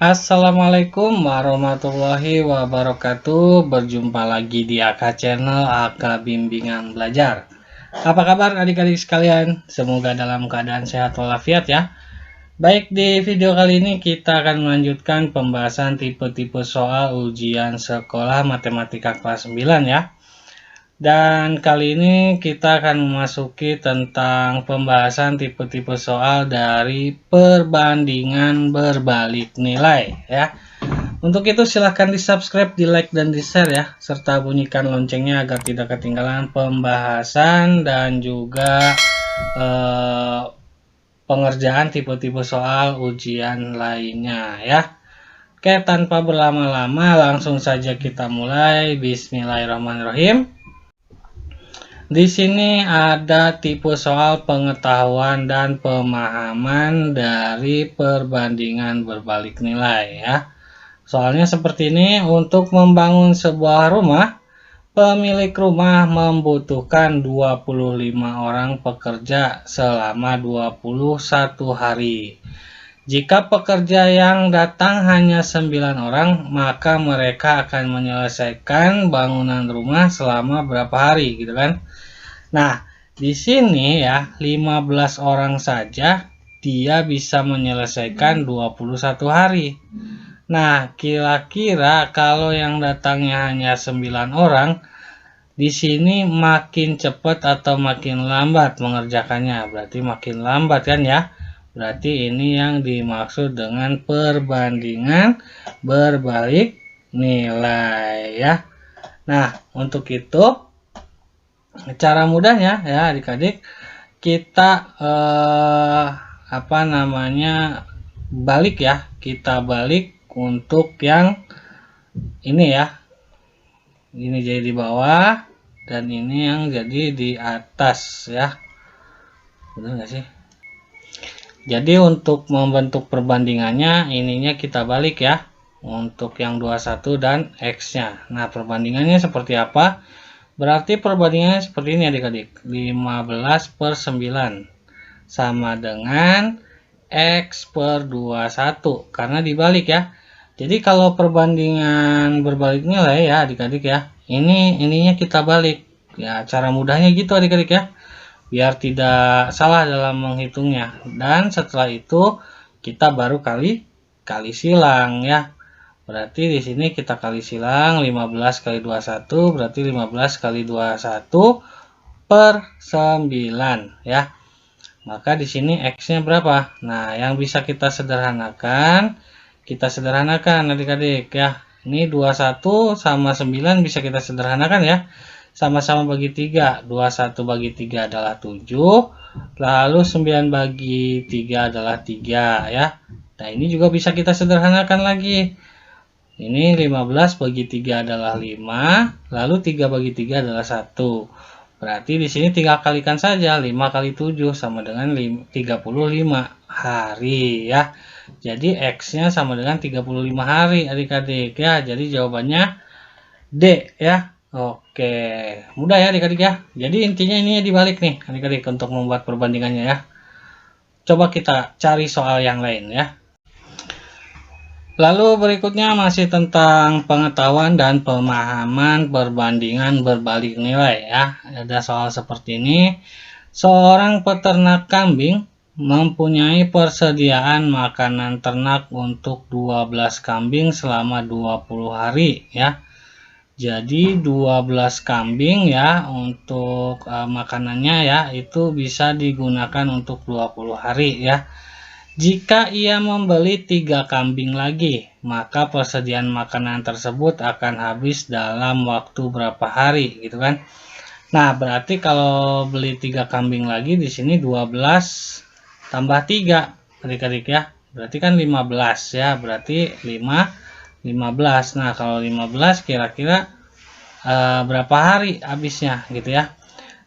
Assalamualaikum warahmatullahi wabarakatuh. Berjumpa lagi di AK Channel AK Bimbingan Belajar. Apa kabar adik-adik sekalian? Semoga dalam keadaan sehat walafiat ya. Baik, di video kali ini kita akan melanjutkan pembahasan tipe-tipe soal ujian sekolah matematika kelas 9 ya. Dan kali ini kita akan memasuki tentang pembahasan tipe-tipe soal dari perbandingan berbalik nilai ya. Untuk itu silahkan di subscribe, di like, dan di share ya, serta bunyikan loncengnya agar tidak ketinggalan pembahasan dan juga pengerjaan tipe-tipe soal ujian lainnya ya. Oke, tanpa berlama-lama langsung saja kita mulai. Bismillahirrahmanirrahim. Di sini ada tipe soal pengetahuan dan pemahaman dari perbandingan berbalik nilai ya. Soalnya seperti ini, untuk membangun sebuah rumah, pemilik rumah membutuhkan 25 orang pekerja selama 21 hari. Jika pekerja yang datang hanya 9 orang, maka mereka akan menyelesaikan bangunan rumah selama berapa hari gitu kan. Nah, di sini ya 15 orang saja dia bisa menyelesaikan 21 hari. Nah, kira-kira kalau yang datangnya hanya 9 orang, di sini makin cepat atau makin lambat mengerjakannya? Berarti makin lambat kan ya? Berarti ini yang dimaksud dengan perbandingan berbalik nilai ya. Nah, untuk itu cara mudahnya ya adik-adik, kita balik ya, kita balik untuk yang ini ya, ini jadi di bawah dan ini yang jadi di atas ya, benar nggak sih? Jadi untuk membentuk perbandingannya, ininya kita balik ya, untuk yang 21 dan X nya. Nah, perbandingannya seperti apa? Berarti perbandingannya seperti ini adik-adik, 15/9 sama dengan X per 21, karena dibalik ya. Jadi kalau perbandingan berbalik nilai ya adik-adik ya, ininya kita balik ya, cara mudahnya gitu adik-adik ya, biar tidak salah dalam menghitungnya. Dan setelah itu kita baru kali silang ya. Berarti di sini kita kali silang, 15 kali 21 berarti 15 kali 21 per 9 ya. Maka di sini X-nya berapa? Nah, yang bisa kita sederhanakan adik-adik ya. Ini 21 sama 9 bisa kita sederhanakan ya. Sama-sama bagi 3. 21 bagi 3 adalah 7. Lalu 9 bagi 3 adalah 3 ya. Nah, ini juga bisa kita sederhanakan lagi. Ini 15 bagi 3 adalah 5, lalu 3 bagi 3 adalah 1. Berarti di sini tinggal kalikan saja, 5 kali 7 sama dengan 35 hari ya. Jadi X-nya sama dengan 35 hari adik-adik ya. Jadi jawabannya D ya. Oke, mudah ya adik-adik ya. Jadi intinya ini dibalik nih adik-adik untuk membuat perbandingannya ya. Coba kita cari soal yang lain ya. Lalu berikutnya masih tentang pengetahuan dan pemahaman perbandingan berbalik nilai ya. Ada soal seperti ini. Seorang peternak kambing mempunyai persediaan makanan ternak untuk 12 kambing selama 20 hari ya. Jadi 12 kambing ya untuk makanannya ya, itu bisa digunakan untuk 20 hari ya. Jika ia membeli 3 kambing lagi, maka persediaan makanan tersebut akan habis dalam waktu berapa hari gitu kan. Nah, berarti kalau beli 3 kambing lagi di sini 12 tambah 3 adik-adik ya. Berarti kan 15 ya, berarti 15. Nah, kalau 15 kira-kira berapa hari habisnya gitu ya.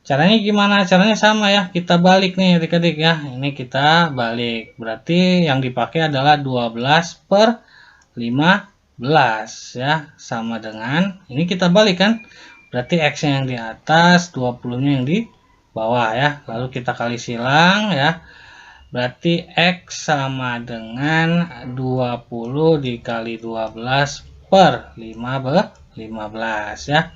Caranya gimana? Caranya sama ya, kita balik nih adik-adik ya. Ini kita balik, berarti yang dipakai adalah 12 per 15 ya, sama dengan ini kita balik kan, berarti X nya yang di atas, 20 nya yang di bawah ya. Lalu kita kali silang ya, Berarti X sama dengan 20 dikali 12 per 15 ya.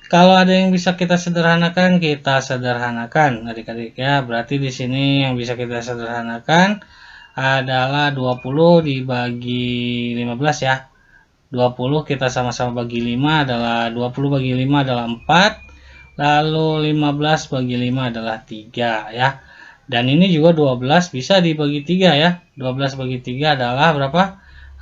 Kalau ada yang bisa kita sederhanakan, kita sederhanakan adik-adik ya. Berarti di sini yang bisa kita sederhanakan adalah 20 dibagi 15 ya. 20 kita sama-sama bagi 5 adalah 20 bagi 5 adalah 4. Lalu 15 bagi 5 adalah 3 ya. Dan ini juga 12 bisa dibagi 3 ya. 12 bagi 3 adalah berapa?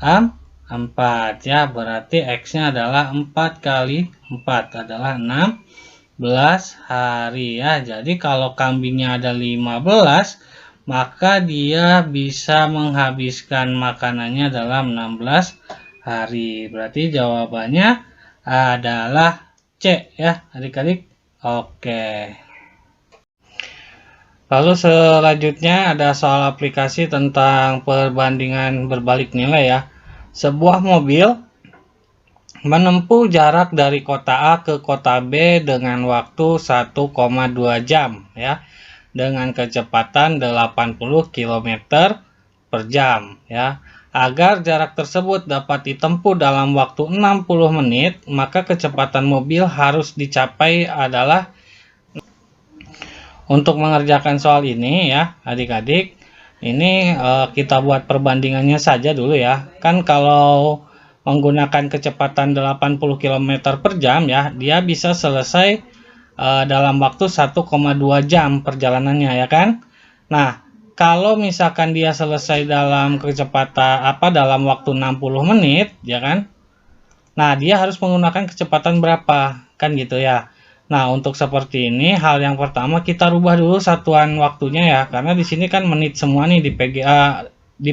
4 ya. Berarti X-nya adalah 4 kali 4 adalah 16 hari ya. Jadi kalau kambingnya ada 15, maka dia bisa menghabiskan makanannya dalam 16 hari. Berarti jawabannya adalah C ya adik-adik. Oke. Lalu selanjutnya ada soal aplikasi tentang perbandingan berbalik nilai ya. Sebuah mobil menempuh jarak dari kota A ke kota B dengan waktu 1,2 jam ya. Dengan kecepatan 80 km per jam ya. Agar jarak tersebut dapat ditempuh dalam waktu 60 menit, maka kecepatan mobil harus dicapai adalah. Untuk mengerjakan soal ini ya adik-adik, ini kita buat perbandingannya saja dulu ya. Kan kalau menggunakan kecepatan 80 km per jam ya, dia bisa selesai dalam waktu 1,2 jam perjalanannya ya kan. Nah, kalau misalkan dia selesai dalam kecepatan dalam waktu 60 menit ya kan. Nah, dia harus menggunakan kecepatan berapa? Kan gitu ya. Nah, untuk seperti ini, hal yang pertama kita rubah dulu satuan waktunya ya, karena di sini kan menit semua nih di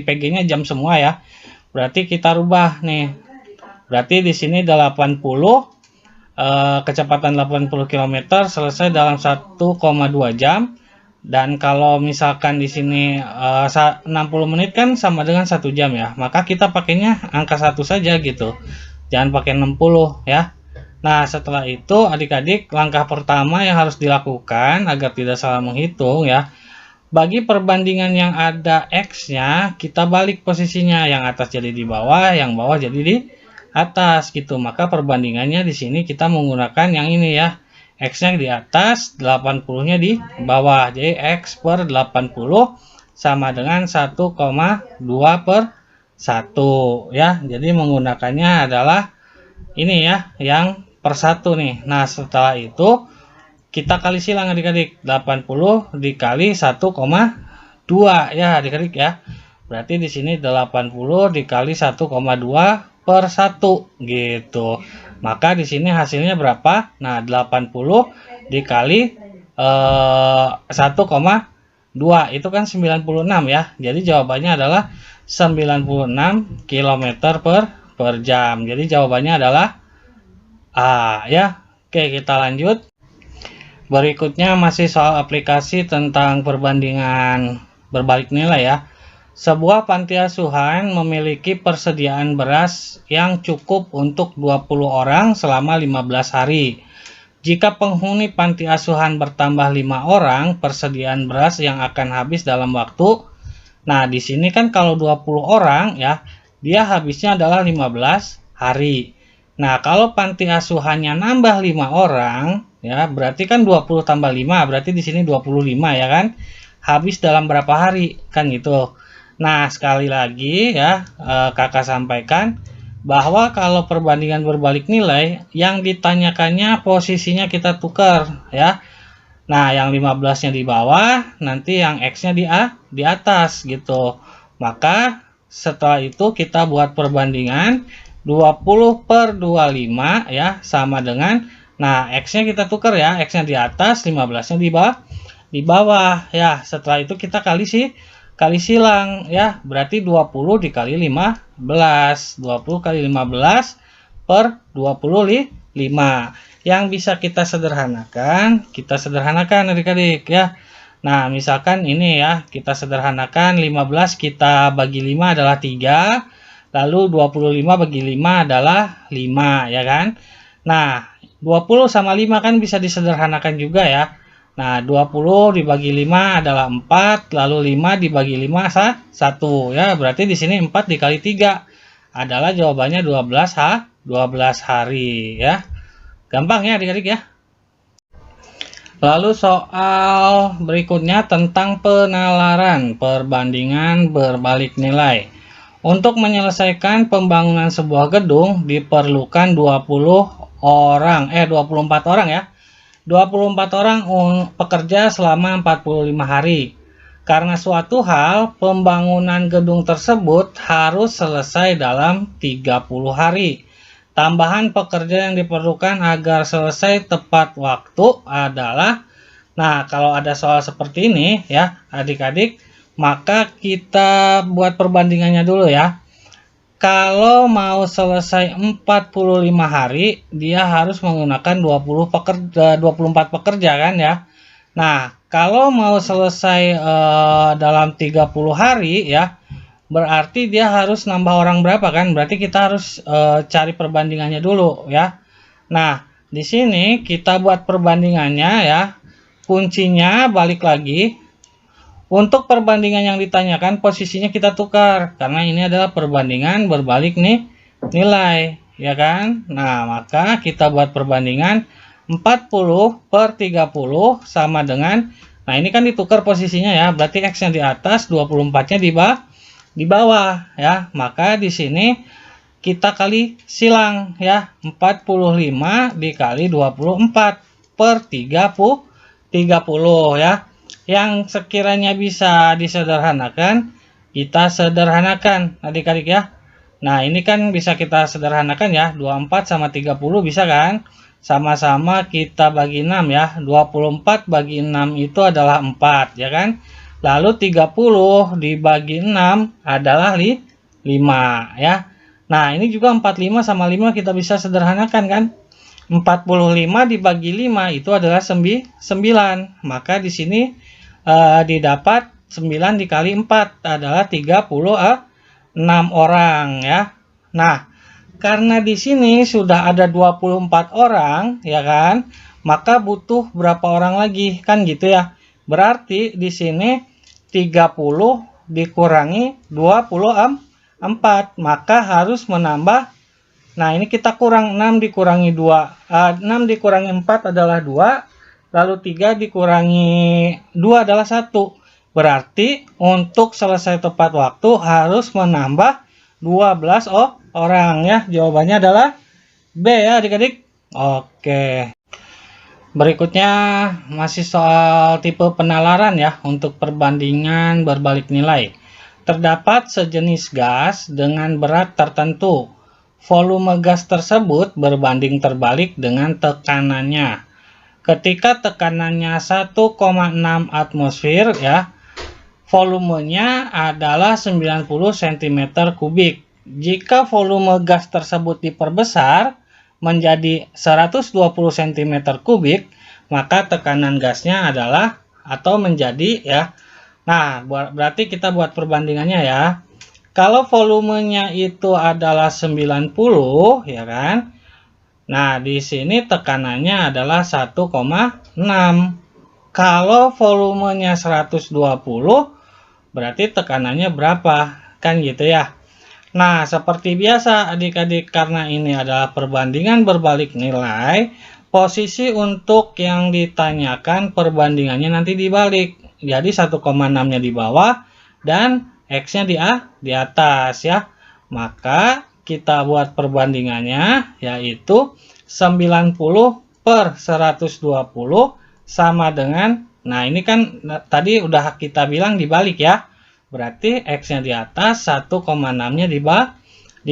PG-nya jam semua ya. Berarti kita rubah nih. Berarti di sini 80 kecepatan 80 km selesai dalam 1,2 jam. Dan kalau misalkan di sini 60 menit kan sama dengan 1 jam ya, maka kita pakainya angka 1 saja gitu. Jangan pakai 60 ya. Nah, setelah itu adik-adik, langkah pertama yang harus dilakukan agar tidak salah menghitung ya. Bagi perbandingan yang ada X-nya, kita balik posisinya, yang atas jadi di bawah, yang bawah jadi di atas gitu. Maka perbandingannya di sini kita menggunakan yang ini ya. X-nya di atas, 80-nya di bawah. Jadi X per 80 sama dengan 1,2 per 1 ya. Jadi menggunakannya adalah ini ya, yang per 1 nih. Nah, setelah itu kita kali silang adik-adik. 80 dikali 1,2 ya adik-adik ya. Berarti di sini 80 dikali 1,2 per 1 gitu. Maka di sini hasilnya berapa? Nah, 80 dikali 1,2 itu kan 96 ya. Jadi jawabannya adalah 96 km per jam. Jadi jawabannya adalah A ya. Oke, kita lanjut. Berikutnya masih soal aplikasi tentang perbandingan berbalik nilai ya. Sebuah panti asuhan memiliki persediaan beras yang cukup untuk 20 orang selama 15 hari. Jika penghuni panti asuhan bertambah 5 orang, persediaan beras yang akan habis dalam waktu. Nah, di sini kan kalau 20 orang ya, dia habisnya adalah 15 hari. Nah, kalau panti asuhannya nambah 5 orang, ya, berarti kan 20 tambah 5, berarti di sini 25 ya kan? Habis dalam berapa hari? Kan gitu. Nah, sekali lagi ya, kakak sampaikan bahwa kalau perbandingan berbalik nilai, yang ditanyakannya posisinya kita tukar ya. Nah, yang 15-nya di bawah, nanti yang X-nya di atas gitu. Maka setelah itu kita buat perbandingan 20 per 25 ya, sama dengan, nah X-nya kita tukar ya, X-nya di atas, 15-nya di bawah ya. Setelah itu kita kali silang ya, berarti 20 dikali 15, 20 kali 15 per 25. Yang bisa kita sederhanakan adik-adik ya. Nah, misalkan ini ya, kita sederhanakan 15 kita bagi 5 adalah 3. Lalu 25 bagi 5 adalah 5 ya kan. Nah, 20 sama 5 kan bisa disederhanakan juga ya. Nah, 20 dibagi 5 adalah 4, lalu 5 dibagi 5 1 ya. Berarti di sini 4 dikali 3 adalah jawabannya 12 hari ya. Gampang ya adik-adik ya. Lalu soal berikutnya tentang penalaran, perbandingan berbalik nilai. Untuk menyelesaikan pembangunan sebuah gedung diperlukan 24 orang ya. 24 orang pekerja selama 45 hari. Karena suatu hal, pembangunan gedung tersebut harus selesai dalam 30 hari. Tambahan pekerja yang diperlukan agar selesai tepat waktu adalah, nah kalau ada soal seperti ini ya adik-adik, maka kita buat perbandingannya dulu ya. Kalau mau selesai 45 hari, dia harus menggunakan 24 pekerja kan ya. Nah, kalau mau selesai dalam 30 hari ya, berarti dia harus nambah orang berapa kan? Berarti kita harus cari perbandingannya dulu ya. Nah, di sini kita buat perbandingannya ya. Kuncinya balik lagi. Untuk perbandingan yang ditanyakan posisinya kita tukar karena ini adalah perbandingan berbalik nih nilai ya kan. Nah maka kita buat perbandingan 40 per 30 sama dengan, nah ini kan ditukar posisinya ya, berarti X nya di atas 24 nya di bawah ya. Maka di sini kita kali silang ya, 45 dikali 24 per 30 ya. Yang sekiranya bisa disederhanakan, kita sederhanakan adik-adik ya. Nah ini kan bisa kita sederhanakan ya, 24 sama 30 bisa kan? Sama-sama kita bagi 6 ya, 24 bagi 6 itu adalah 4 ya kan? Lalu 30 dibagi 6 adalah 5 ya. Nah ini juga 45 sama 5 kita bisa sederhanakan kan? 45 dibagi 5 itu adalah 9. Maka di sini didapat 9 dikali 4 adalah 36 orang ya. Nah, karena di sini sudah ada 24 orang ya kan, maka butuh berapa orang lagi kan gitu ya. Berarti di sini 30 dikurangi 24, maka harus menambah. Nah, ini kita kurang 6 dikurangi 2. 6 dikurangi 4 adalah 2. Lalu 3 dikurangi 2 adalah 1. Berarti untuk selesai tepat waktu harus menambah 12 orang ya. Jawabannya adalah B ya adik-adik. Oke. Berikutnya masih soal tipe penalaran ya untuk perbandingan berbalik nilai. Terdapat sejenis gas dengan berat tertentu. Volume gas tersebut berbanding terbalik dengan tekanannya. Ketika tekanannya 1,6 atmosfer ya, volumenya adalah 90 cm3. Jika volume gas tersebut diperbesar menjadi 120 cm3, maka tekanan gasnya adalah atau menjadi ya. Nah, berarti kita buat perbandingannya ya. Kalau volumenya itu adalah 90 ya kan? Nah, di sini tekanannya adalah 1,6. Kalau volumenya 120, berarti tekanannya berapa? Kan gitu ya. Nah, seperti biasa adik-adik, karena ini adalah perbandingan berbalik nilai, posisi untuk yang ditanyakan perbandingannya nanti dibalik. Jadi 1,6-nya di bawah dan X-nya di atas ya. Maka kita buat perbandingannya yaitu 90 per 120 sama dengan, nah ini kan tadi udah kita bilang dibalik ya, berarti X nya di atas 1,6 nya di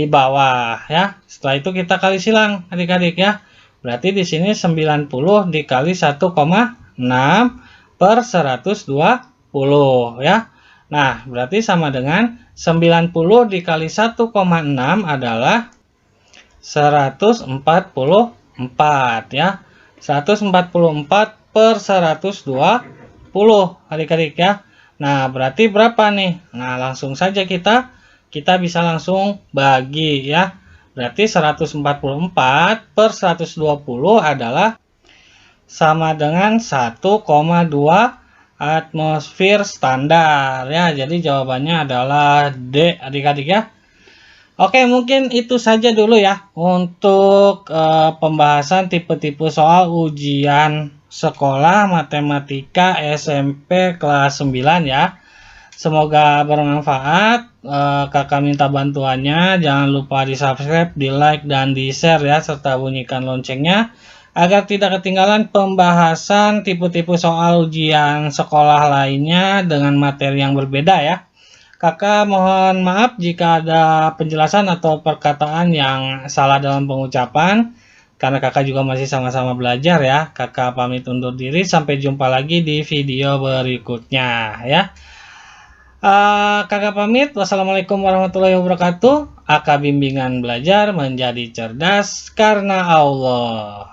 bawah ya. Setelah itu kita kali silang adik-adik ya, berarti di sini 90 dikali 1,6 per 120 ya. Nah, berarti sama dengan 90 dikali 1,6 adalah 144 ya. 144 per 120 adik-adik ya. Nah, berarti berapa nih? Nah, langsung saja kita bisa langsung bagi ya. Berarti 144 per 120 adalah sama dengan 1,2 atmosfer standar ya. Jadi jawabannya adalah D adik-adik ya. Oke, mungkin itu saja dulu ya untuk pembahasan tipe-tipe soal ujian sekolah matematika SMP kelas 9 ya. Semoga bermanfaat. Kakak minta bantuannya, jangan lupa di subscribe, di like, dan di share ya, serta bunyikan loncengnya agar tidak ketinggalan pembahasan tipe-tipe soal ujian sekolah lainnya dengan materi yang berbeda ya. Kakak mohon maaf jika ada penjelasan atau perkataan yang salah dalam pengucapan, karena kakak juga masih sama-sama belajar ya. Kakak pamit undur diri, sampai jumpa lagi di video berikutnya ya. Kakak pamit, wassalamualaikum warahmatullahi wabarakatuh. Kakak bimbingan belajar menjadi cerdas karena Allah.